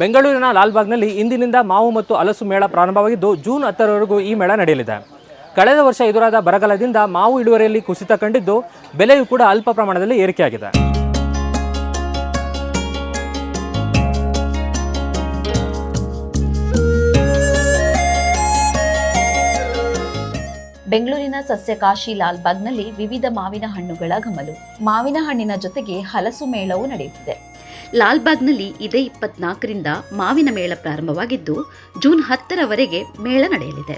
ಬೆಂಗಳೂರಿನ ಲಾಲ್ಬಾಗ್ನಲ್ಲಿ ಇಂದಿನಿಂದ ಮಾವು ಮತ್ತು ಹಲಸು ಮೇಳ ಪ್ರಾರಂಭವಾಗಿದ್ದು ಜೂನ್ 10ರವರೆಗೂ ಈ ಮೇಳ ನಡೆಯಲಿದೆ. ಕಳೆದ ವರ್ಷ ಎದುರಾದ ಬರಗಾಲದಿಂದ ಮಾವು ಇಳುವರಿಯಲ್ಲಿ ಕುಸಿತ ಕಂಡಿದ್ದು ಬೆಲೆಯೂ ಕೂಡ ಅಲ್ಪ ಪ್ರಮಾಣದಲ್ಲಿ ಏರಿಕೆಯಾಗಿದೆ. ಬೆಂಗಳೂರಿನ ಸಸ್ಯಕಾಶಿ ಲಾಲ್ಬಾಗ್ನಲ್ಲಿ ವಿವಿಧ ಮಾವಿನ ಹಣ್ಣುಗಳ ಘಮಲು. ಮಾವಿನ ಹಣ್ಣಿನ ಜೊತೆಗೆ ಹಲಸು ಮೇಳವೂ ನಡೆಯುತ್ತಿದೆ. ಲಾಲ್ಬಾಗ್ನಲ್ಲಿ ಇದೇ 24ರಿಂದ ಮಾವಿನ ಮೇಳ ಪ್ರಾರಂಭವಾಗಿದ್ದು ಜೂನ್ 10ರವರೆಗೆ ಮೇಳ ನಡೆಯಲಿದೆ.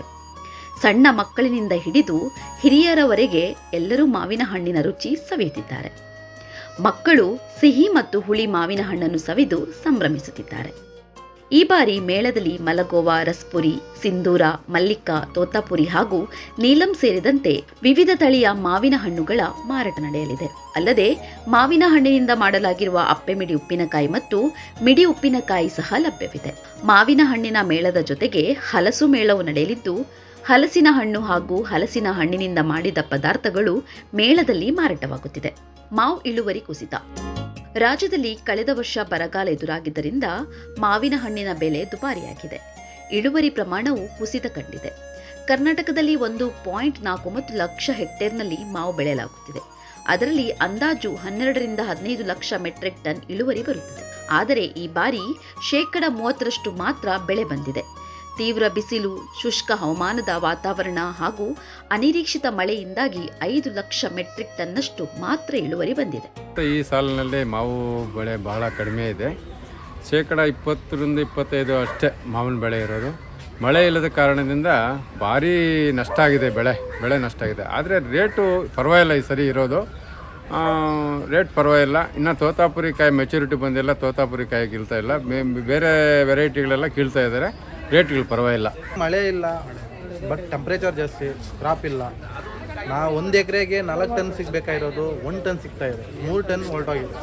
ಸಣ್ಣ ಮಕ್ಕಳಿನಿಂದ ಹಿಡಿದು ಹಿರಿಯರವರೆಗೆ ಎಲ್ಲರೂ ಮಾವಿನ ಹಣ್ಣಿನ ರುಚಿ ಸವಿಯುತ್ತಿದ್ದಾರೆ. ಮಕ್ಕಳು ಸಿಹಿ ಮತ್ತು ಹುಳಿ ಮಾವಿನ ಹಣ್ಣನ್ನು ಸವಿದು ಸಂಭ್ರಮಿಸುತ್ತಿದ್ದಾರೆ. ಈ ಬಾರಿ ಮೇಳದಲ್ಲಿ ಮಲಗೋವಾ, ರಸ್ಪುರಿ, ಸಿಂಧೂರ, ಮಲ್ಲಿಕ, ತೋತಾಪುರಿ ಹಾಗೂ ನೀಲಂ ಸೇರಿದಂತೆ ವಿವಿಧ ತಳಿಯ ಮಾವಿನ ಹಣ್ಣುಗಳ ಮಾರಾಟ ನಡೆಯಲಿದೆ. ಅಲ್ಲದೆ ಮಾವಿನ ಹಣ್ಣಿನಿಂದ ಮಾಡಲಾಗಿರುವ ಅಪ್ಪೆಮಿಡಿ ಉಪ್ಪಿನಕಾಯಿ ಮತ್ತು ಮಿಡಿ ಉಪ್ಪಿನಕಾಯಿ ಸಹ ಲಭ್ಯವಿದೆ. ಮಾವಿನ ಹಣ್ಣಿನ ಮೇಳದ ಜೊತೆಗೆ ಹಲಸು ಮೇಳವು ನಡೆಯಲಿದ್ದು ಹಲಸಿನ ಹಣ್ಣು ಹಾಗೂ ಹಲಸಿನ ಹಣ್ಣಿನಿಂದ ಮಾಡಿದ ಪದಾರ್ಥಗಳು ಮೇಳದಲ್ಲಿ ಮಾರಾಟವಾಗುತ್ತಿದೆ. ಮಾವು ಇಳುವರಿ ಕುಸಿತ. ರಾಜ್ಯದಲ್ಲಿ ಕಳೆದ ವರ್ಷ ಬರಗಾಲ ಎದುರಾಗಿದ್ದರಿಂದ ಮಾವಿನ ಹಣ್ಣಿನ ಬೆಲೆ ದುಬಾರಿಯಾಗಿದೆ. ಇಳುವರಿ ಪ್ರಮಾಣವು ಕುಸಿತ ಕಂಡಿದೆ. ಕರ್ನಾಟಕದಲ್ಲಿ 1.49 ಲಕ್ಷ ಹೆಕ್ಟೇರ್ನಲ್ಲಿ ಮಾವು ಬೆಳೆಯಲಾಗುತ್ತಿದೆ. ಅದರಲ್ಲಿ ಅಂದಾಜು 12ರಿಂದ 15 ಲಕ್ಷ ಮೆಟ್ರಿಕ್ ಟನ್ ಇಳುವರಿ ಬರುತ್ತದೆ. ಆದರೆ ಈ ಬಾರಿ 30% ಮಾತ್ರ ಬೆಳೆ ಬಂದಿದೆ. ತೀವ್ರ ಬಿಸಿಲು, ಶುಷ್ಕ ಹವಾಮಾನದ ವಾತಾವರಣ ಹಾಗೂ ಅನಿರೀಕ್ಷಿತ ಮಳೆಯಿಂದಾಗಿ 5 ಲಕ್ಷ ಮೆಟ್ರಿಕ್ ಟನ್ನಷ್ಟು ಮಾತ್ರ ಇಳುವರಿ ಬಂದಿದೆ. ಈ ಸಾಲಿನಲ್ಲಿ ಮಾವು ಬೆಳೆ ಬಹಳ ಕಡಿಮೆ ಇದೆ. 20ರಿಂದ 25 ಅಷ್ಟೇ ಮಾವಿನ ಬೆಳೆ ಇರೋದು. ಮಳೆ ಇಲ್ಲದ ಕಾರಣದಿಂದ ಭಾರಿ ನಷ್ಟ ಆಗಿದೆ, ಬೆಳೆ ನಷ್ಟ ಆಗಿದೆ. ಆದರೆ ರೇಟು ಪರವಾಗಿಲ್ಲ, ಈ ಸರಿ ಇರೋದು ರೇಟ್ ಪರವಾಗಿಲ್ಲ. ಇನ್ನು ತೋತಾಪುರಿ ಕಾಯಿ ಮೆಚುರಿಟಿ ಬಂದಿಲ್ಲ, ತೋತಾಪುರಿ ಕಾಯಿ ಕೀಳ್ತಾ ಇಲ್ಲ. ಬೇರೆ ವೆರೈಟಿಗಳೆಲ್ಲ ಕೀಳ್ತಾ ಇದ್ದಾರೆ. ರೇಟ್ಗಳು ಪರವಾಗಿಲ್ಲ. ಮಳೆ ಇಲ್ಲ, ಬಟ್ ಟೆಂಪ್ರೇಚರ್ ಜಾಸ್ತಿ, ಕ್ರಾಪ್ ಇಲ್ಲ. ನಾವು 1 ಎಕರೆಗೆ 4 ಟನ್ ಸಿಗಬೇಕಾಗಿರೋದು 1 ಟನ್ ಸಿಗ್ತಾ ಇದೆ. 3 ಟನ್ ಹೊರಟೋಗಿದೆ.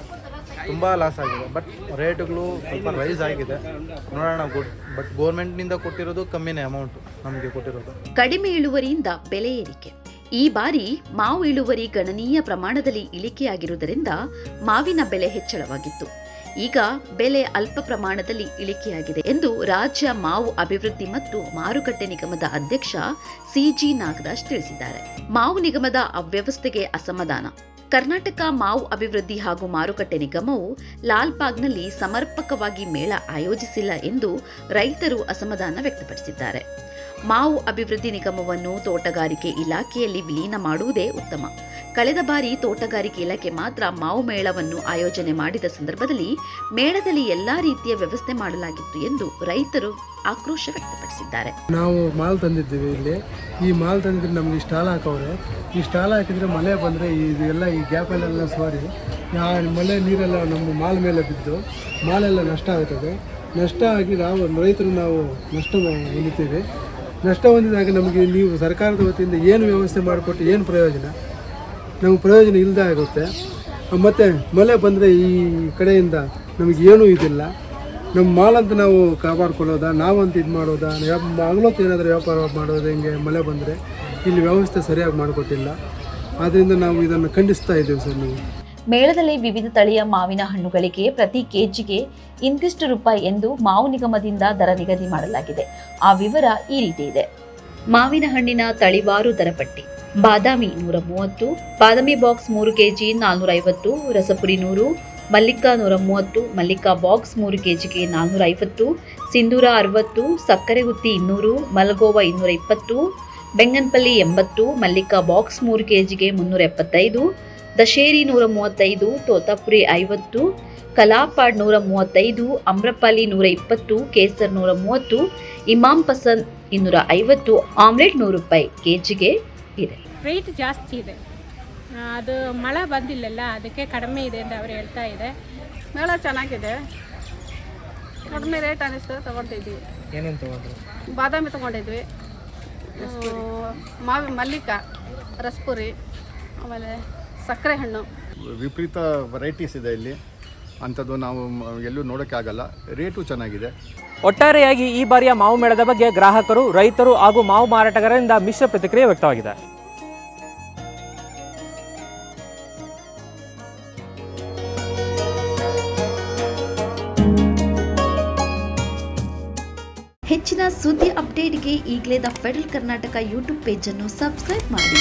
ತುಂಬ ಲಾಸ್ ಆಗಿದೆ. ಬಟ್ ರೇಟ್ಗಳು ಸ್ವಲ್ಪ ರೈಸ್ ಆಗಿದೆ. ನೋಡೋಣ. ಬಟ್ ಗೋರ್ಮೆಂಟ್ನಿಂದ ಕೊಟ್ಟಿರೋದು ಕಮ್ಮಿನೇ ಅಮೌಂಟು ನಮಗೆ ಕೊಟ್ಟಿರೋದು. ಕಡಿಮೆ ಇಳುವರಿಯಿಂದ ಬೆಲೆ ಏರಿಕೆ. ಈ ಬಾರಿ ಮಾವು ಇಳುವರಿ ಗಣನೀಯ ಪ್ರಮಾಣದಲ್ಲಿ ಇಳಿಕೆಯಾಗಿರುವುದರಿಂದ ಮಾವಿನ ಬೆಲೆ ಹೆಚ್ಚಳವಾಗಿತ್ತು. ಈಗ ಬೆಲೆ ಅಲ್ಪ ಪ್ರಮಾಣದಲ್ಲಿ ಇಳಿಕೆಯಾಗಿದೆ ಎಂದು ರಾಜ್ಯ ಮಾವು ಅಭಿವೃದ್ಧಿ ಮತ್ತು ಮಾರುಕಟ್ಟೆ ನಿಗಮದ ಅಧ್ಯಕ್ಷ ಸಿಜಿ ನಾಗರಾಜ್ ತಿಳಿಸಿದ್ದಾರೆ. ಮಾವು ನಿಗಮದ ಅವ್ಯವಸ್ಥೆಗೆ ಅಸಮಾಧಾನ. ಕರ್ನಾಟಕ ಮಾವು ಅಭಿವೃದ್ಧಿ ಹಾಗೂ ಮಾರುಕಟ್ಟೆ ನಿಗಮವು ಲಾಲ್ಬಾಗ್ನಲ್ಲಿ ಸಮರ್ಪಕವಾಗಿ ಮೇಳ ಆಯೋಜಿಸಿಲ್ಲ ಎಂದು ರೈತರು ಅಸಮಾಧಾನ ವ್ಯಕ್ತಪಡಿಸಿದ್ದಾರೆ. ಮಾವು ಅಭಿವೃದ್ಧಿ ನಿಗಮವನ್ನು ತೋಟಗಾರಿಕೆ ಇಲಾಖೆಯಲ್ಲಿ ವಿಲೀನ ಮಾಡುವುದೇ ಉತ್ತಮ. ಕಳೆದ ಬಾರಿ ತೋಟಗಾರಿಕೆ ಇಲಾಖೆ ಮಾತ್ರ ಮಾವು ಮೇಳವನ್ನು ಆಯೋಜನೆ ಮಾಡಿದ ಸಂದರ್ಭದಲ್ಲಿ ಮೇಳದಲ್ಲಿ ಎಲ್ಲಾ ರೀತಿಯ ವ್ಯವಸ್ಥೆ ಮಾಡಲಾಗಿತ್ತು ಎಂದು ರೈತರು ಆಕ್ರೋಶ ವ್ಯಕ್ತಪಡಿಸಿದ್ದಾರೆ. ನಾವು ಮಾಲ್ ತಂದಿದ್ದೀವಿ. ಇಲ್ಲಿ ಈ ಮಾಲ್ ತಂದಿದ್ರೆ ನಮ್ಗೆ ಈ ಸ್ಟಾಲ್ ಹಾಕವ್ರೆ. ಈ ಸ್ಟಾಲ್ ಹಾಕಿದ್ರೆ ಮಳೆ ಬಂದರೆ ಇದೆಲ್ಲ ಈ ಗ್ಯಾಪಲ್ಲೆಲ್ಲ ಸೋರಿ ಮಳೆ ನೀರೆಲ್ಲ ನಮ್ಮ ಮಾಲ್ ಮೇಲೆ ಬಿದ್ದು ಮಾಲೆಲ್ಲ ನಷ್ಟ ಆಗುತ್ತದೆ. ನಷ್ಟ ಆಗಿ ರೈತರು ನಾವು ನಷ್ಟ ಹೊಂದುತ್ತೀವಿ. ನಷ್ಟ ಹೊಂದಿದಾಗ ನಮಗೆ ನೀವು ಸರ್ಕಾರದ ವತಿಯಿಂದ ಏನು ವ್ಯವಸ್ಥೆ ಮಾಡಿಕೊಟ್ಟು ಏನು ಪ್ರಯೋಜನ? ನಮಗೆ ಪ್ರಯೋಜನ ಇಲ್ಲದೆ ಆಗುತ್ತೆ. ಮತ್ತು ಮಳೆ ಬಂದರೆ ಈ ಕಡೆಯಿಂದ ನಮಗೆ ಏನೂ ಇದಿಲ್ಲ. ನಮ್ಮ ಮಾಲಂತ ನಾವು ಕಾಪಾಡ್ಕೊಳ್ಳೋದಾ, ನಾವಂತ ಇದು ಮಾಡೋದಾ, ಹಗಲೊತ್ತು ಏನಾದರೂ ವ್ಯಾಪಾರ ಮಾಡೋದು ಹೆಂಗೆ? ಮಳೆ ಬಂದರೆ ಇಲ್ಲಿ ವ್ಯವಸ್ಥೆ ಸರಿಯಾಗಿ ಮಾಡಿಕೊಟ್ಟಿಲ್ಲ. ಆದ್ದರಿಂದ ನಾವು ಇದನ್ನು ಖಂಡಿಸ್ತಾ ಇದ್ದೇವೆ ಸರ್. ನೀವು ಮೇಳದಲ್ಲಿ ವಿವಿಧ ತಳಿಯ ಮಾವಿನ ಹಣ್ಣುಗಳಿಗೆ ಪ್ರತಿ ಕೆಜಿಗೆ ಇಂತಿಷ್ಟು ರೂಪಾಯಿ ಎಂದು ಮಾವು ನಿಗಮದಿಂದ ದರ ನಿಗದಿ ಮಾಡಲಾಗಿದೆ. ಆ ವಿವರ ಈ ರೀತಿ ಇದೆ. ಮಾವಿನ ಹಣ್ಣಿನ ತಳಿವಾರು ದರಪಟ್ಟಿ. ಬಾದಾಮಿ 130, ಬಾದಾಮಿ box 3 KG 450, Rasapuri 100, Mallika 130, Mallika box 3 ಕೆಜಿಗೆ 450, ಸಿಂಧೂರ 60, ಸಕ್ಕರೆ ಗುತ್ತಿ 200, ಮಲಗೋವಾ 220, ಬೆಂಗನಪಲ್ಲಿ 80, ಮಲ್ಲಿಕ ಬಾಕ್ಸ್ 3 ಕೆಜಿಗೆ 375, ದಶೇರಿ 135, ತೋತಾಪುರಿ 50, ಕಲಾಪಾಡ್ 135, ಅಮ್ರಪಾಲಿ 120, ಕೇಸರ್ 130, ಇಮಾಮ್ ಪಸಂದ್ 250, ಆಮ್ಲೆಟ್ 100 ರೂಪಾಯಿ ಕೆಜಿಗೆ ಇದೆ. ರೇಟ್ ಜಾಸ್ತಿ ಇದೆ. ಅದು ಮಳೆ ಬಂದಿಲ್ಲಲ್ಲ, ಅದಕ್ಕೆ ಕಡಿಮೆ ಇದೆ ಅಂತ ಅವರು ಹೇಳ್ತಾ ಇದೆ. ಮೇಳ ಚೆನ್ನಾಗಿದೆ, ಕಡಿಮೆ ರೇಟ್ ಅನ್ನಿಸ್ತು. ತೊಗೊಳ್ತಿದ್ವಿ. ಏನೇನು ತೊಗೊಂಡ್ರಿ? ಬಾದಾಮಿ ತೊಗೊಂಡಿದ್ವಿ, ಮಲ್ಲಿಕ, ರಸ್ಪುರಿ, ಆಮೇಲೆ ಸಕ್ಕರೆ ಹಣ್ಣು. ವಿಪರೀತ ವೆರೈಟೀಸ್ ಇದೆ ಇಲ್ಲಿ. ಅಂಥದ್ದು ನಾವು ಎಲ್ಲೂ ನೋಡೋಕ್ಕಾಗಲ್ಲ. ರೇಟು ಚೆನ್ನಾಗಿದೆ. ಒಟ್ಟಾರೆಯಾಗಿ ಈ ಬಾರಿಯ ಮಾವು ಮೇಳದ ಬಗ್ಗೆ ಗ್ರಾಹಕರು, ರೈತರು ಹಾಗೂ ಮಾವು ಮಾರಾಟಗಾರರಿಂದ ಮಿಶ್ರ ಪ್ರತಿಕ್ರಿಯೆ ವ್ಯಕ್ತವಾಗಿದೆ. ಹೆಚ್ಚಿನ ಸುದ್ದಿ ಅಪ್ಡೇಟ್ಗೆ ಈಗಲೇ ದ ಫೆಡರಲ್ ಕರ್ನಾಟಕ ಯೂಟ್ಯೂಬ್ ಪೇಜನ್ನು ಸಬ್ಸ್ಕ್ರೈಬ್ ಮಾಡಿ.